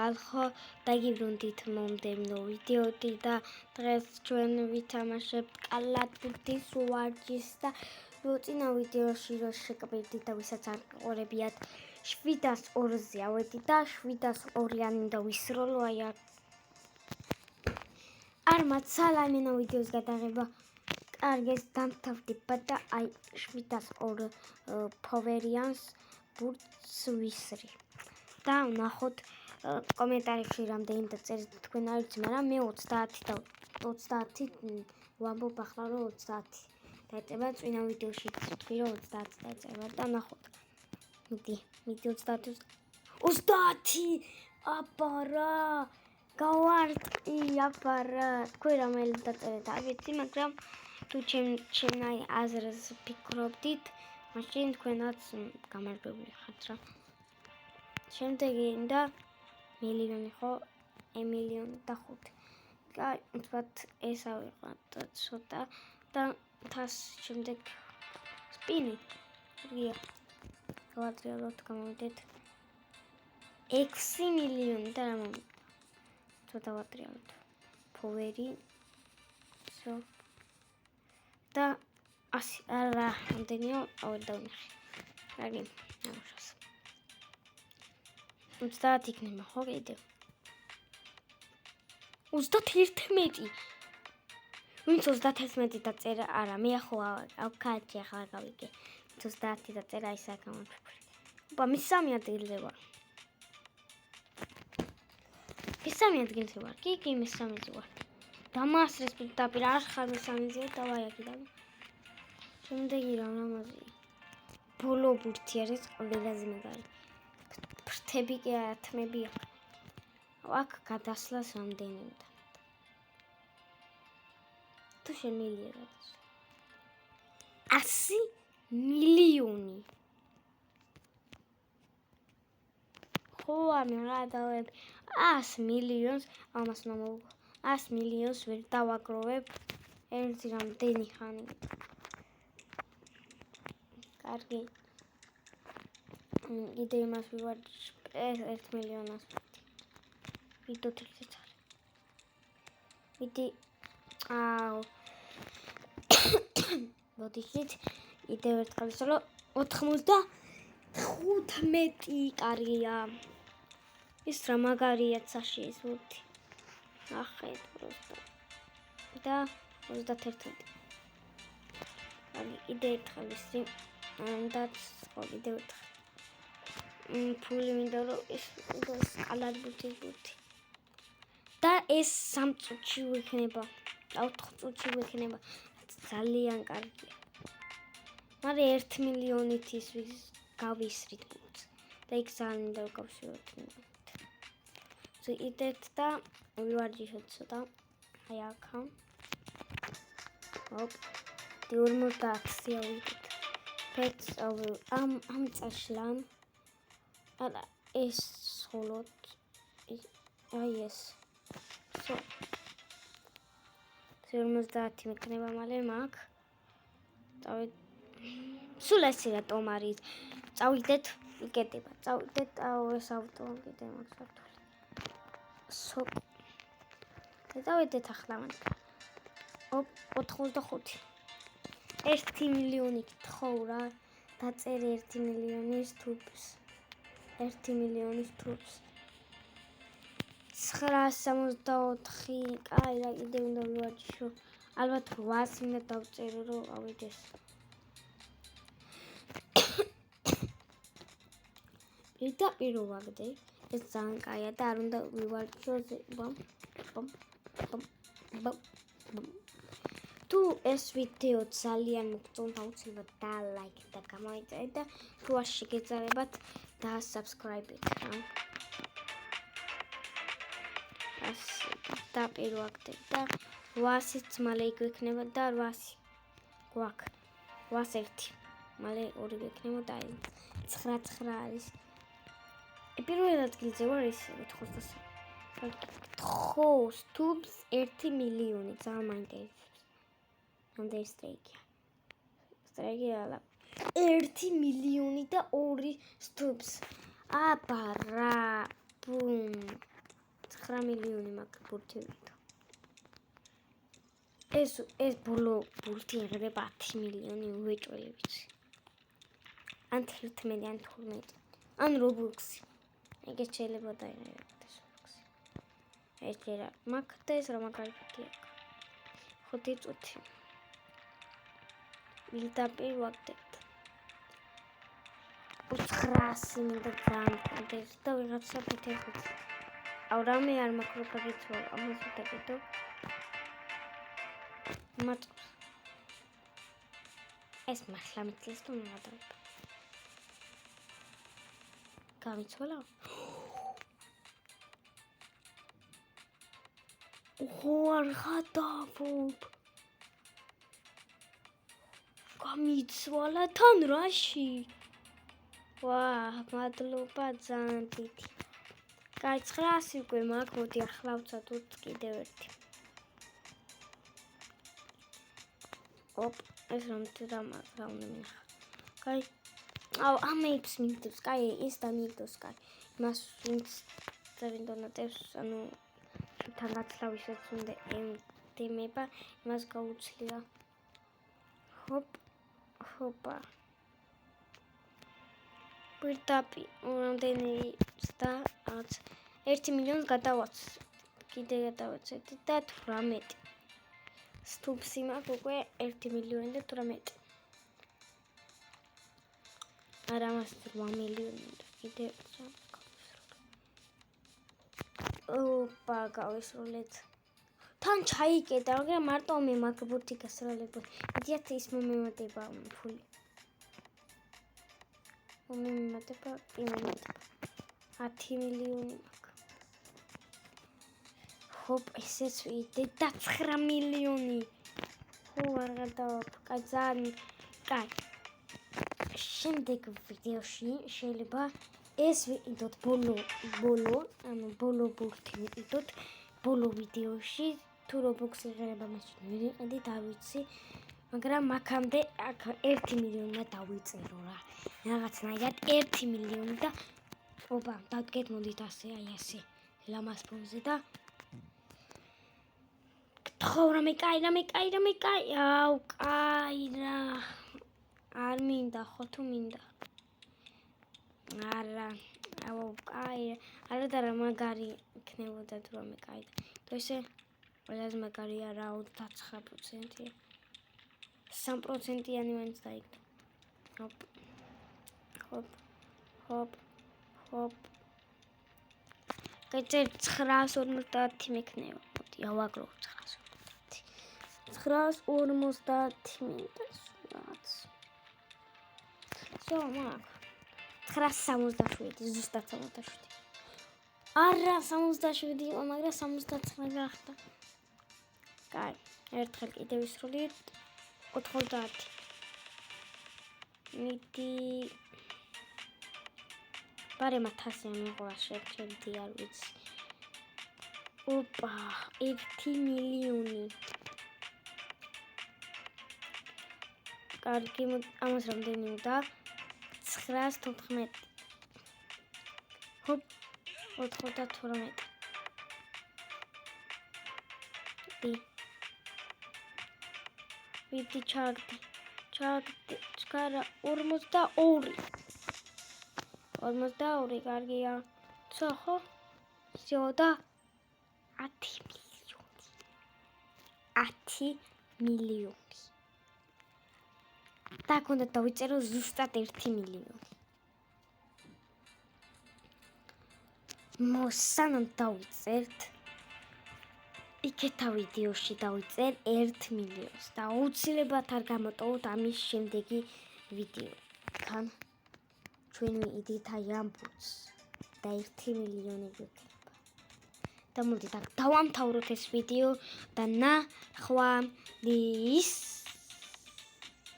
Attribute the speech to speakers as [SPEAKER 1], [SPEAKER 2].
[SPEAKER 1] ალხო დაგიბრუნდით მომდევნო ვიდეოთი და დღეს ჩვენ ვითამაშებთ კალათბურთის ვარჯიშს და წინა ვიდეოში რო შეგბედით და ვისაც არ ყურებიათ 702-ზე ავედი და 702-იანი უნდა ვისროლო აი არ მაცა იმენა ვიდეოს გადაღება კარგეს დამთავრდება და აი 702 ფოვერიანს ბურთს ვისრი და ნახოთ კომენტარებში რამდენი დაწერეთ თქვენ არ ვიცი, მაგრამ მე 30 ვამბობ ახლა რომ 30 დაეწერა წინა ვიდეოში თქვი რომ 30 დაეწერა და ნახოთ. მიდი 30 აბარა გავარტყი აბარა თქვენ რომელი დაწერეთ არ ვიცი, მაგრამ თუ ჩემნაირ აზრს ფიქრობდით, მაშინ თქვენაც გამარჯვებული ხართ რა. შემდეგი და მილიონი ხო? 1,000,005. კაი, ვთქვათ ეს ავიღოთ ცოტა და თას შემდეგ სპინი. რია. გავატრიალოთ, გამოვიდეთ. 6 მილიონი და რა მომიტა. ცოტა ვატრიალოთ. ფოვერი. всё. და 100 არა, რამდენია? ავერ დავნახე. კარგი, ამაშას. 30 იქნება ხო კიდევ? 31. ვინც 31 დაწერა, არა, მე ხო ავკაჩი ახლა გავიგე. 30 დაწერა ის აკამოფებული. ოპა, მესამე ადგილზე ვარ. მესამე ადგილზე ვარ. კი, მესამეზე ვარ. დამასრეს პირდაპირ არ ხარ მესამეზე, დავაი აქედან. შემდეგი რა ნამაზია? ბოლო ბურთი არის ყველაზე მაგარი. ფრთები კი ათმები აქვს. აქ გადასვლას რამდენი უნდა. თუ შემიძლია გადასვლა. 100 მილიონი. ხო, ამი რა დავებ 100 მილიონს, ამას მომოვ 100 მილიონს ვერ დავაგროვებ ერთი რამდენი ხანი. კარგი. კიდე იმას ვივარჯიშ 1 მილიონას. ვიდოთ ერთ არის. მიდი. აუ. მოდიხით. კიდევ ერთხელ ისე რომ 95 კარგია. ის რა მაგარია ცაში ეს ვურთი. ნახეთ პროსტა. და 31. კარგი, კიდევ ერთხელ ისე და კიდევ ერთხელ. ფული მინდა რომ ეს კალათბურთის ბურთი. და ეს 3 წუთში ვიქნება. 4 წუთში ვიქნება. ძალიან კარგია. მაგრამ 1 მილიონით ის გავისრით ბურთს. და იქ ძალიან მინდა რომ გავშევოთ. ზიდეთ და ვივარჯიშოთ ცოტა. აი აქა. ოპ. 50 ავიდეთ. ფეც ამ წაშლამ არა ეს ხოლოდ აი ეს 50 მეკნება მალე მაგ სულ ესე რა ტომარი წავიდეთ იკეტება წავიდეთ ეს ავტო კიდე მაგ სართული სოკ წავიდეთ ახლა მან ოპ 85 1 მილიონი ხო რა დაწერე 1 მილიონის თუბს 1 მილიონის თუბს 964 კაი რა კიდე უნდა ვივარჯიშო ალბათ 800 უნდა დავწერო რომ ავიდეს პირდაპირ ვაგდე ეს ძალიან კაია და არ უნდა ვივარჯიშო თუ ეს ვიდეო ძალიან მოგწონთ აუცილებლად დალაიქ და გამოიწერეთ და თუ არ შეგეძარებათ და subscribe-ით რა და პირველად და 800-იც მალე იქნება და 800 გვაქვს 801 მალე 2 იქნება და 99 არის პირველ ადგილზე ვარ ის 83 თხოს თუბს 1 მილიონი ძალიან მაინტერესებს ამდენ სტრეიკია 1 მილიონი და 2 თუბს აბა რა ბუმ 9 მილიონი მაქვს ბურთივით. ეს ბოლო ბურთი იღება 10 მილიონი უეჭველი ვიცი. ან 11 ან 12. ან რობლოქსი. ეგეც შეიძლება დაიღებდეს რობლოქსი. ეს რა მაქვს და ეს რა მაგარი ბურთია. 5 წუთი. ვიდაპირ ვაკეთებთ. 900 მინდა დამკვდეს და ვიღაცა ფეთეხით. აუ რამე არ მაქვს რო გაგიცვალა, ამას ვიტაკეთო. მატყს. ეს მართლა მიწის თუ მადარ. გამიცვალა? ოჰო, არ გადავობ. გამიცვალა თან რაში? ვა, მადლობა ძალიან დიდი. კაი, 900 უკვე მაქვს, მოდი ახლა ვცადოთ კიდევ ერთი. ოპ, ეს რა უნდა მინახა. კაი. აუ, ამეებს მინდებს, კაი, ის დამიგდოს, კაი. მას ვინც დავინდონატებს, ანუ თან გაცლავისაც უნდა ემდემება, იმას გაუცლია. ჰოპა. პირდაპირ რამდენი და 1 მილიონს გადავაც. კიდე გადავაცეთ და 18. სტუპსი მაქვს უკვე 1 მილიონი და 18. არა მას 8 მილიონი და კიდე ოპა გავისროლეთ. თან ჩაიკეტა, მაგრამ მარტო მე მაქვს ბურთი გასროლებული. მიდიათ ის მომემატება ფული. მომემატება 10 მილიონი მაქვს. ჰოპ, ესეც ვიდე და 9 მილიონი. ხო, არ გადავაქვს. კაი, ძალიან კაი. შემდეგ ვიდეოში შეიძლება ეს ვიყიდოთ ანუ ბოლო ბურთი ვიყიდოთ ბოლო ვიდეოში. თუ რობოქსი ღერება მაშინ ვიყიდით, არ ვიცი. მაგრამ აქამდე 1 მილიონი დავიწერო რა. რაღაცნაირად 1 მილიონი და ოპა, დავდგეთ მოდით ასე, აი ასე. ლამას ფონზე და გთხოვ რამე კაი. აუ, კაი რა. არ მინდა, ხო თუ მინდა? არა, აუ, კაი. არა და რა მაგარი იქნებოდა თუ რამე კაი. თუ ესე ყველაზე მაგარია რა 29%-ია. 3%-იანი მაინც დაიგდო. ჰოპ. კეთე 950 მექნება. მოდი, ავაგრო 950. 950 მინდა რაღაც. სო, მაქვს. 967, ზუსტად 67. არა, 67 იყო, მაგრამ 79 გახდა. კაი, ერთხელ კიდე ვისროლით 90. მიდი. ბარემ 1000 მიყვა შეერთდი, არ ვიცი. ოპა, 1 მილიონი. კარგი, ამას რამდენი უნდა? 914. ჰოპ, 92. ვიდი ჩაგდი, ჩქარა 42. 42, კარგია. ხო? ზოდა 10 მილიონი. 10 მილიონი. და კონდა დავიწერო ზუსტად 1 მილიონი. მოსანამ დავიწერთ იქეთა ვიდეოში დავიწერ 1 მილიონს და აუცილებლად არ გამოტოვოთ ამის შემდეგი ვიდეო. თან ჩვენ ვიდით აი ამ ბურთს და 1 მილიონი გვექნება. და მოდით აქ დავამთავროთ ეს ვიდეო და ნახვამდის.